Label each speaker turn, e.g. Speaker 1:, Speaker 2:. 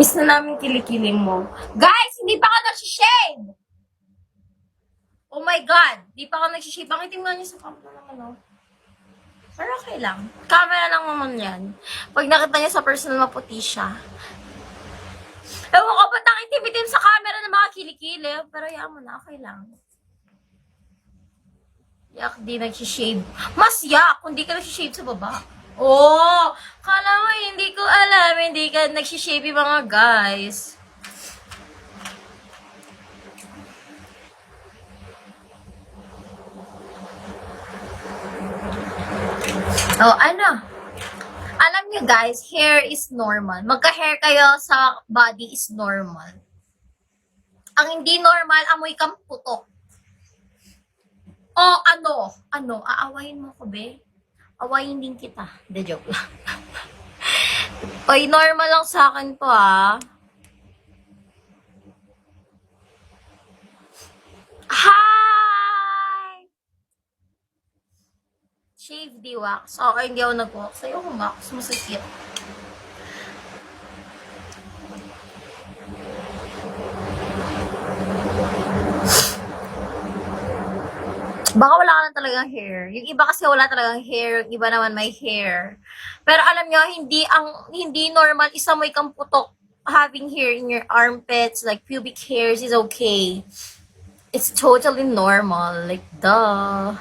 Speaker 1: Miss na namin kilikiling mo. Guys, hindi pa ako nagsishave! Oh my God! Hindi pa ako nagsishave. Pakitin mo niyo sa camera naman, oh. Pero okay lang. Camera lang naman yan. Pag nakita niya sa personal, maputi siya. Ewan ko ba't ang itim-itim sa camera ng mga kilikili. Pero yan mo na, okay lang. Yak, di nagsishave. Mas yak, kung di ka nagsishave sa baba. Oh! Kala mo, hindi ko alam. Hindi ka nagsishave yung mga guys. Oh, ano? Alam nyo guys, hair is normal. Magka-hair kayo sa body is normal. Ang hindi normal, amoy kang putok. O ano, aawayin mo ko be? Awayin din kita. The joke lang. Oy, normal lang sa akin to ah. Hi! Shave di wax. Okay, hindi ako nag-wax. Sa'yo ko wax. Masakit. Baka wala ka lang talagang hair. Yung iba kasi wala talagang hair, yung iba naman may hair. Pero alam nyo, hindi normal isamoy kang putok. Having hair in your armpits, like pubic hairs is okay. It's totally normal. Like, duh.